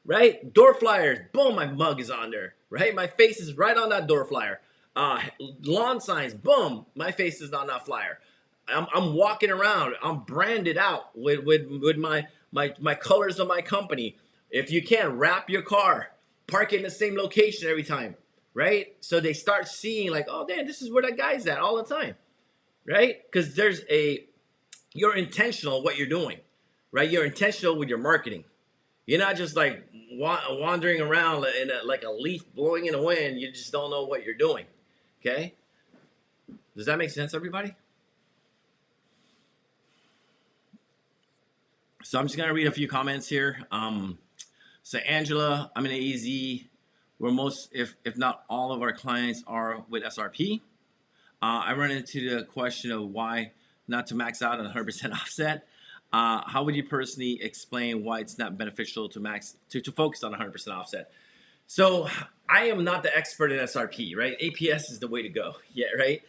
Right? Door flyers, boom, my mug is on there, right? My face is right on that door flyer. Lawn signs, boom, my face is on that flyer. I'm walking around, I'm branded out with my colors of my company. If you can, wrap your car, park it in the same location every time, right? So they start seeing like, oh, damn, this is where that guy's at all the time, right? Because you're intentional what you're doing, right? You're intentional with your marketing. You're not just like wandering around like a leaf blowing in the wind. You just don't know what you're doing. Okay? Does that make sense, everybody? So I'm just gonna read a few comments here. So Angela, I'm in AZ, where most, if not all of our clients are with SRP. I run into the question of why not to max out on 100% offset. How would you personally explain why it's not beneficial to focus on 100% offset? So I am not the expert in SRP, right? APS is the way to go. Yeah, right.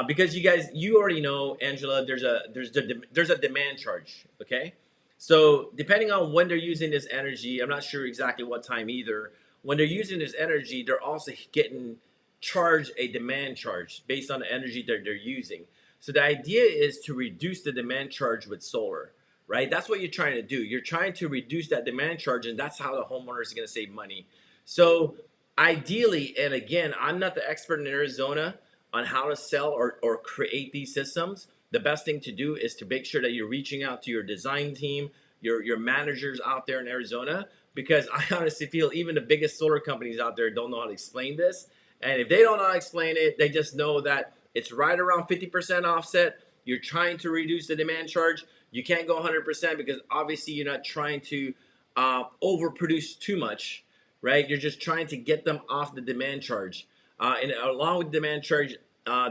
Because you already know, Angela, there's a demand charge. Okay. So depending on when they're using this energy, I'm not sure exactly what time either. When they're using this energy, they're also getting charged a demand charge based on the energy that they're using. So the idea is to reduce the demand charge with solar, right? That's what you're trying to do. You're trying to reduce that demand charge, and that's how the homeowner is going to save money. So ideally, and again, I'm not the expert in Arizona on how to sell or create these systems. The best thing to do is to make sure that you're reaching out to your design team, your managers out there in Arizona, because I honestly feel even the biggest solar companies out there don't know how to explain this. And if they don't know how to explain it, they just know that it's right around 50% offset. You're trying to reduce the demand charge. You can't go 100% because obviously you're not trying to overproduce too much, right? You're just trying to get them off the demand charge. And along with demand charge,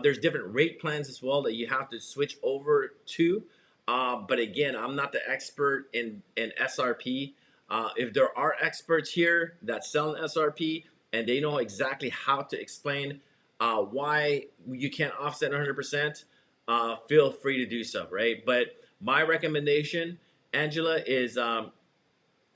there's different rate plans as well that you have to switch over to. But again, I'm not the expert in SRP. If there are experts here that sell an SRP and they know exactly how to explain why you can't offset 100%, feel free to do so, right? But my recommendation, Angela, is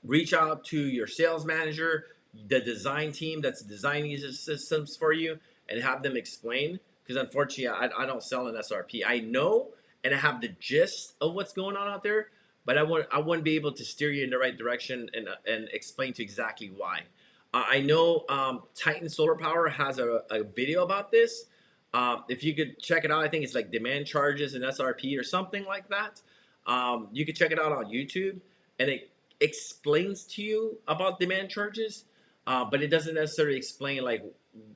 reach out to your sales manager, the design team that's designing these systems for you, and have them explain. Because unfortunately, I don't sell an SRP. I know and I have the gist of what's going on out there, but I wouldn't be able to steer you in the right direction and explain to exactly why. I know Titan Solar Power has a video about this. If you could check it out, I think it's like demand charges and SRP or something like that. You could check it out on YouTube, and it explains to you about demand charges, but it doesn't necessarily explain like,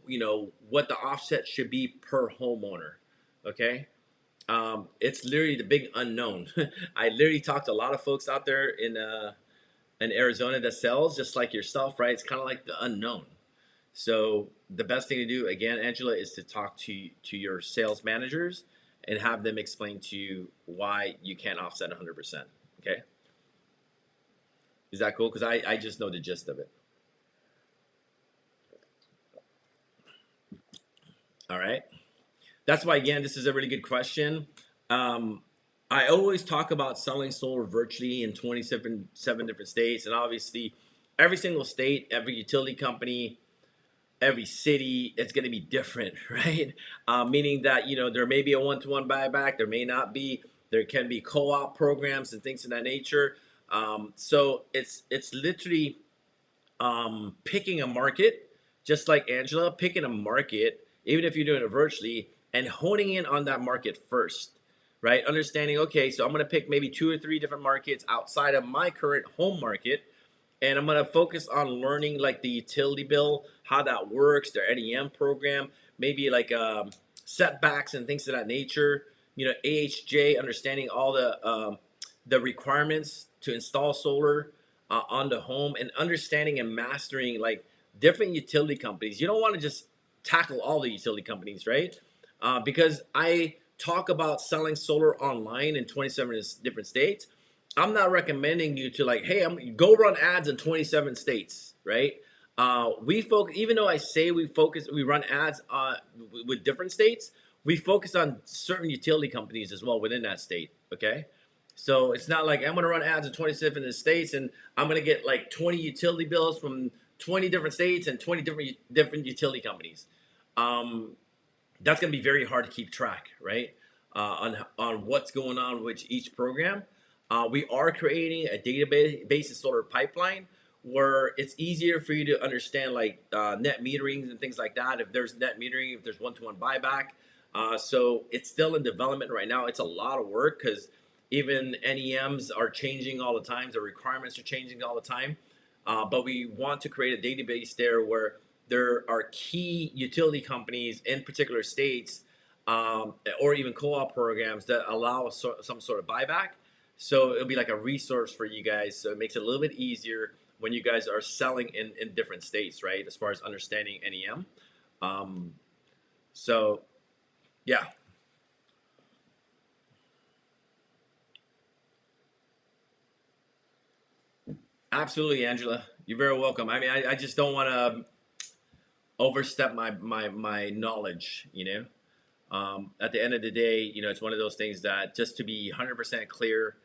you know, what the offset should be per homeowner. Okay. It's literally the big unknown. I literally talked to a lot of folks out there in Arizona that sells just like yourself, right? It's kind of like the unknown. So the best thing to do, again, Angela, is to talk to your sales managers and have them explain to you why you can't offset 100%. Okay, is that cool? Because I just know the gist of it. All right. That's why, again, this is a really good question. Um, I always talk about selling solar virtually in 27 different states, and obviously, every single state, every utility company, every city, it's going to be different, right? Meaning that there may be a one-to-one buyback, there may not be. There can be co-op programs and things of that nature. So it's literally picking a market, just like Angela, picking a market, even if you're doing it virtually, and honing in on that market first, right? Understanding, okay, so I'm going to pick maybe 2 or 3 different markets outside of my current home market, and I'm going to focus on learning like the utility bill, how that works, their NEM program, maybe like setbacks and things of that nature. AHJ, understanding all the requirements to install solar on the home, and understanding and mastering like different utility companies. You don't want to just tackle all the utility companies, right? Because I talk about selling solar online in 27 different states. I'm not recommending you to like, hey, I'm go run ads in 27 states, right? We focus, even though I say we run ads with different states. We focus on certain utility companies as well within that state. Okay, so it's not like I'm going to run ads in 27 states and I'm going to get like 20 utility bills from 20 different states and 20 different utility companies. Um, that's going to be very hard to keep track, right? On what's going on with each program. We are creating a database solar pipeline where it's easier for you to understand like net metering and things like that. If there's net metering, if there's one-to-one buyback. So it's still in development right now. It's a lot of work because even NEMs are changing all the time. The requirements are changing all the time. But we want to create a database there where there are key utility companies in particular states, or even co-op programs that allow some sort of buyback. So it'll be like a resource for you guys. So it makes it a little bit easier when you guys are selling in different states, right? As far as understanding NEM. Um, so yeah, absolutely, Angela. You're very welcome. I mean, I just don't want to overstep my knowledge, at the end of the day, it's one of those things that just to be 100% clear,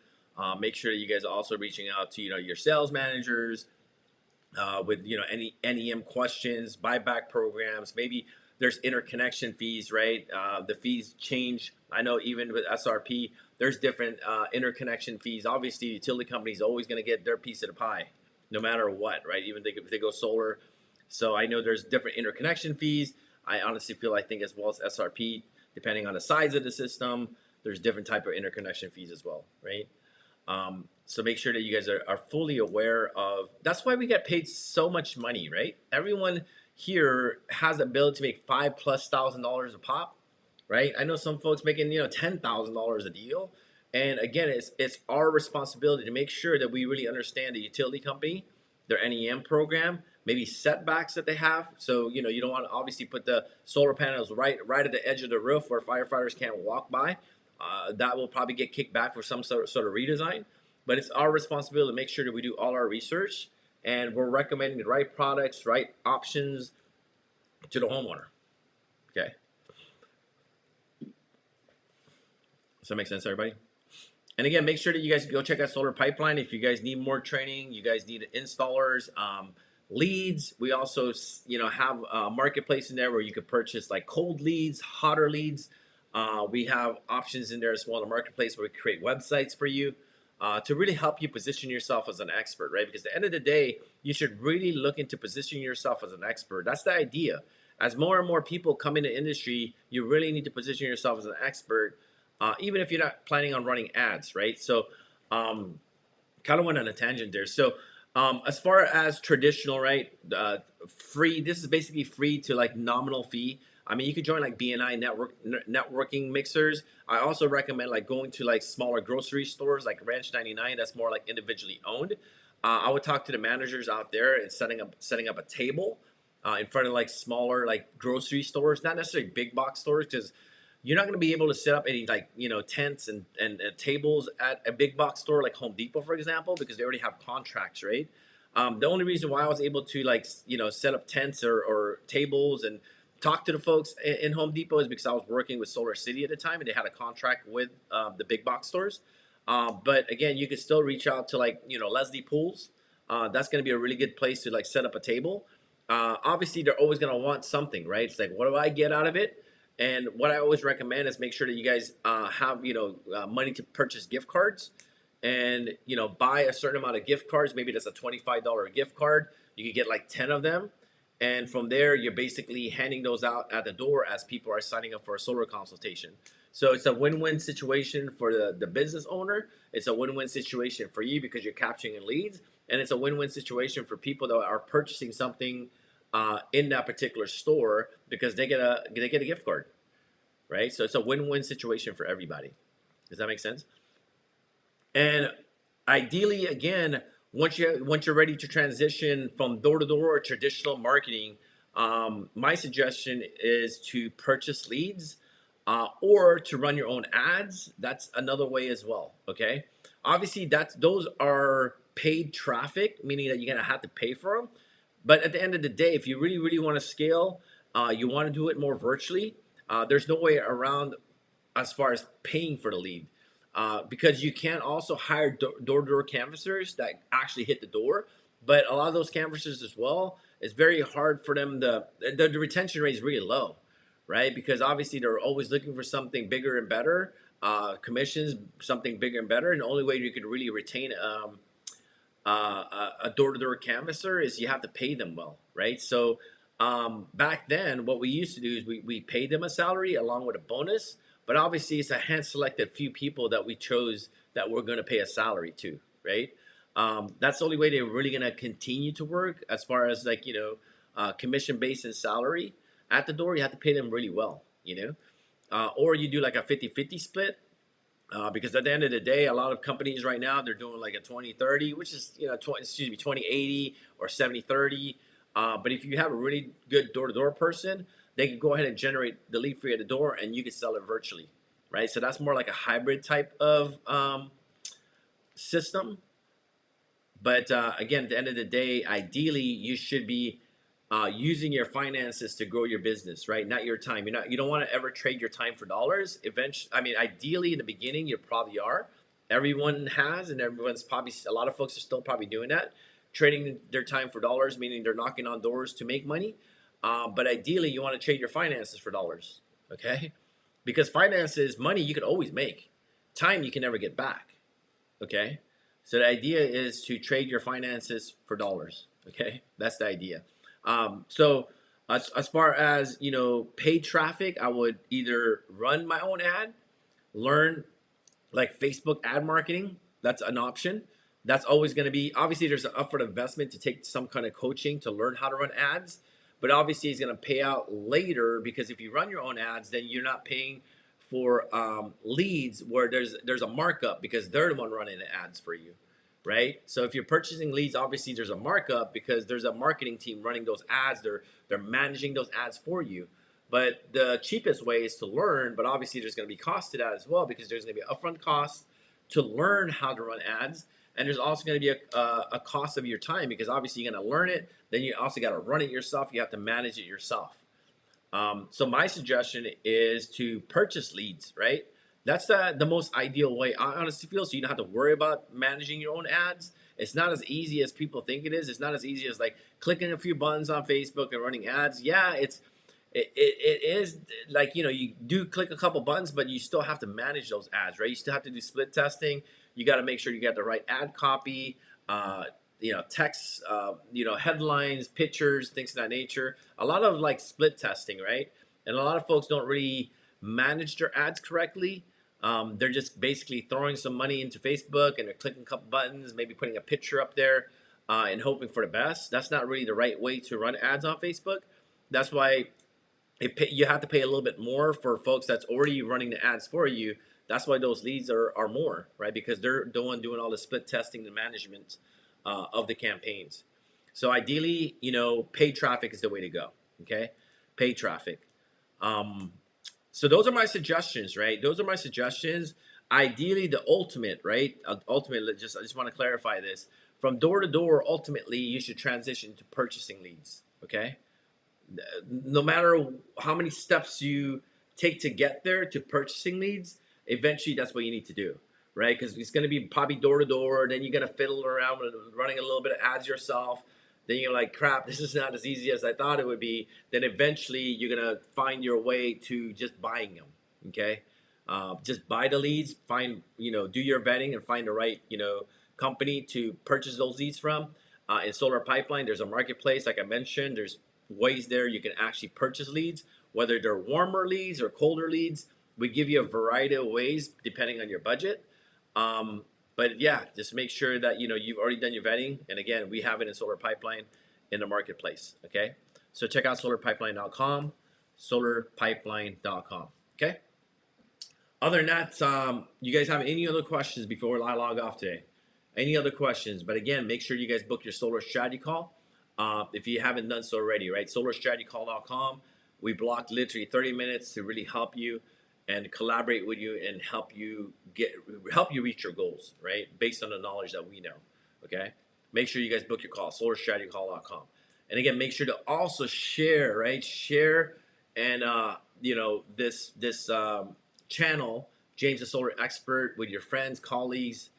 make sure that you guys are also reaching out to your sales managers with any NEM questions, buyback programs. Maybe there's interconnection fees, right? The fees change. I know even with SRP, there's different interconnection fees. Obviously, the utility company is always going to get their piece of the pie, no matter what, right? Even if they go solar. So I know there's different interconnection fees. I honestly feel I think as well as SRP, depending on the size of the system, there's different type of interconnection fees as well, right? So make sure that you guys are fully aware of. That's why we get paid so much money, right? Everyone here has the ability to make $5,000+ a pop, right? I know some folks making $10,000 a deal, and again, it's our responsibility to make sure that we really understand the utility company, their NEM program, maybe setbacks that they have. So you don't want to obviously put the solar panels right at the edge of the roof where firefighters can't walk by. That will probably get kicked back for some sort of redesign. But it's our responsibility to make sure that we do all our research and we're recommending the right products, right options to the homeowner. Okay. Does that make sense, everybody? And again, make sure that you guys go check out Solar Pipeline. If you guys need more training, you guys need installers, leads. We also, have a marketplace in there where you could purchase like cold leads, hotter leads. We have options in there as well in the marketplace where we create websites for you to really help you position yourself as an expert, right? Because at the end of the day, you should really look into positioning yourself as an expert. That's the idea. As more and more people come into industry, you really need to position yourself as an expert, even if you're not planning on running ads, right? So, kind of went on a tangent there. So, as far as traditional, right? Free. This is basically free to like nominal fee. I mean, you could join like BNI networking mixers. I also recommend like going to like smaller grocery stores like Ranch 99. That's more like individually owned. I would talk to the managers out there and setting up a table in front of like smaller like grocery stores, not necessarily big box stores, because you're not going to be able to set up any like tents and tables at a big box store like Home Depot, for example, because they already have contracts, right? The only reason why I was able to like set up tents or tables and talk to the folks in Home Depot is because I was working with Solar City at the time and they had a contract with the big box stores. But again, you could still reach out to like Leslie Pools. That's going to be a really good place to like set up a table. Obviously, they're always going to want something, right? It's like, what do I get out of it? And what I always recommend is make sure that you guys have money to purchase gift cards, and buy a certain amount of gift cards. Maybe that's a $25 gift card. You could get like 10 of them, and from there you're basically handing those out at the door as people are signing up for a solar consultation. So it's a win-win situation for the business owner. It's a win-win situation for you because you're capturing leads, and it's a win-win situation for people that are purchasing something in that particular store because they get a gift card, right? So it's a win-win situation for everybody. Does that make sense? And ideally, again, once you're ready to transition from door to door or traditional marketing, my suggestion is to purchase leads or to run your own ads. That's another way as well. Okay, obviously those are paid traffic, meaning that you're gonna have to pay for them. But at the end of the day, if you really want to scale, you want to do it more virtually. There's no way around as far as paying for the lead. Because you can also hire door-to-door canvassers that actually hit the door, but a lot of those canvassers as well, it's very hard for them the retention rate is really low, right? Because obviously they're always looking for something bigger and better, commissions, something bigger and better, and the only way you can really retain a door-to-door canvasser is you have to pay them well, right? So back then, what we used to do is we paid them a salary along with a bonus, but obviously it's a hand-selected few people that we chose that we're going to pay a salary to, right? That's the only way they're really going to continue to work as far as like, commission-based and salary at the door. You have to pay them really well, or you do like a 50-50 split. Because at the end of the day, a lot of companies right now, they're doing like a 20-30, which is, 20-80 or 70-30. But if you have a really good door-to-door person, they can go ahead and generate the lead for you at the door and you can sell it virtually, right? So that's more like a hybrid type of system. But again, at the end of the day, ideally, you should be using your finances to grow your business, right? Not your time. You don't want to ever trade your time for dollars. Eventually, I mean, ideally in the beginning, you probably are. Everyone has, and everyone's probably, a lot of folks are still probably doing that, trading their time for dollars, meaning they're knocking on doors to make money. But ideally, you want to trade your finances for dollars, okay? Because finances, money you can always make. Time you can never get back, okay? So the idea is to trade your finances for dollars, okay? That's the idea. So as far as, paid traffic, I would either run my own ad, learn like Facebook ad marketing. That's an option. That's always going to be, obviously there's an upfront investment to take some kind of coaching to learn how to run ads, but obviously it's going to pay out later because if you run your own ads, then you're not paying for leads where there's a markup because they're the one running the ads for you, right? So if you're purchasing leads, obviously there's a markup because there's a marketing team running those ads. They're managing those ads for you. But the cheapest way is to learn, but obviously there's going to be cost to that as well because there's going to be upfront costs to learn how to run ads. And there's also going to be a cost of your time because obviously you're going to learn it. Then you also got to run it yourself. You have to manage it yourself. So my suggestion is to purchase leads, right? That's the most ideal way, I honestly feel, so you don't have to worry about managing your own ads. It's not as easy as people think it is. It's not as easy as like clicking a few buttons on Facebook and running ads. Yeah, it is like, you do click a couple buttons, but you still have to manage those ads, right? You still have to do split testing. You got to make sure you got the right ad copy, text, headlines, pictures, things of that nature. A lot of like split testing, right? And a lot of folks don't really manage their ads correctly. They're just basically throwing some money into Facebook and they're clicking a couple buttons, maybe putting a picture up there and hoping for the best. That's not really the right way to run ads on Facebook. That's why you have to pay a little bit more for folks that's already running the ads for you. That's why those leads are more, right? Because they're the one doing all the split testing and management of the campaigns. So ideally, you know, paid traffic is the way to go. Okay, paid traffic. Um, so those are my suggestions, right? Those are my suggestions. Ideally, the ultimate, right? Ultimately, I just want to clarify this. From door to door, ultimately, you should transition to purchasing leads. Okay, no matter how many steps you take to get there to purchasing leads, eventually that's what you need to do, right? Because it's going to be probably door to door. Then you're going to fiddle around with running a little bit of ads yourself. Then you're like, crap, this is not as easy as I thought it would be. Then eventually you're going to find your way to just buying them. Okay. Just buy the leads, find, you know, do your vetting and find the right, you know, company to purchase those leads from. In Solar Pipeline, there's a marketplace, like I mentioned. There's ways there you can actually purchase leads, whether they're warmer leads or colder leads. We give you a variety of ways depending on your budget. But yeah, just make sure that you know you've already done your vetting. And again, we have it in Solar Pipeline in the marketplace. Okay, so check out solarpipeline.com, solarpipeline.com. Okay. Other than that, you guys have any other questions before I log off today? Any other questions? But again, make sure you guys book your solar strategy call if you haven't done so already, right? Solarstrategycall.com. We block literally 30 minutes to really help you and collaborate with you and help you reach your goals, right? Based on the knowledge that we know. Okay. Make sure you guys book your call, solarstrategycall.com. And again, make sure to also share, right? Share and you know this channel, James the Solar Expert, with your friends, colleagues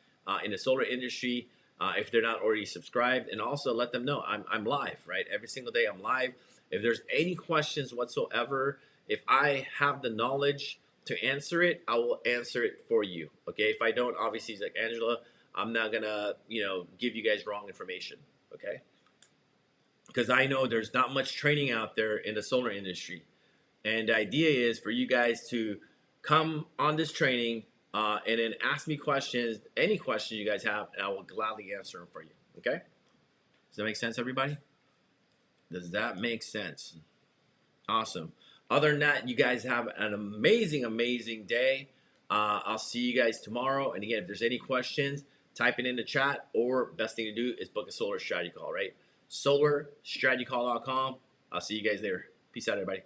in the solar industry, if they're not already subscribed, and also let them know I'm live, right? Every single day I'm live. If there's any questions whatsoever, if I have the knowledge to answer it, I will answer it for you. Okay. If I don't, obviously, it's like Angela, I'm not gonna, you know, give you guys wrong information. Okay. Because I know there's not much training out there in the solar industry. And the idea is for you guys to come on this training and then ask me questions, any questions you guys have, and I will gladly answer them for you. Okay? Does that make sense, everybody? Does that make sense? Awesome. Other than that, you guys have an amazing, amazing day. I'll see you guys tomorrow. And again, if there's any questions, type it in the chat, or best thing to do is book a solar strategy call, right? Solarstrategycall.com. I'll see you guys there. Peace out, everybody.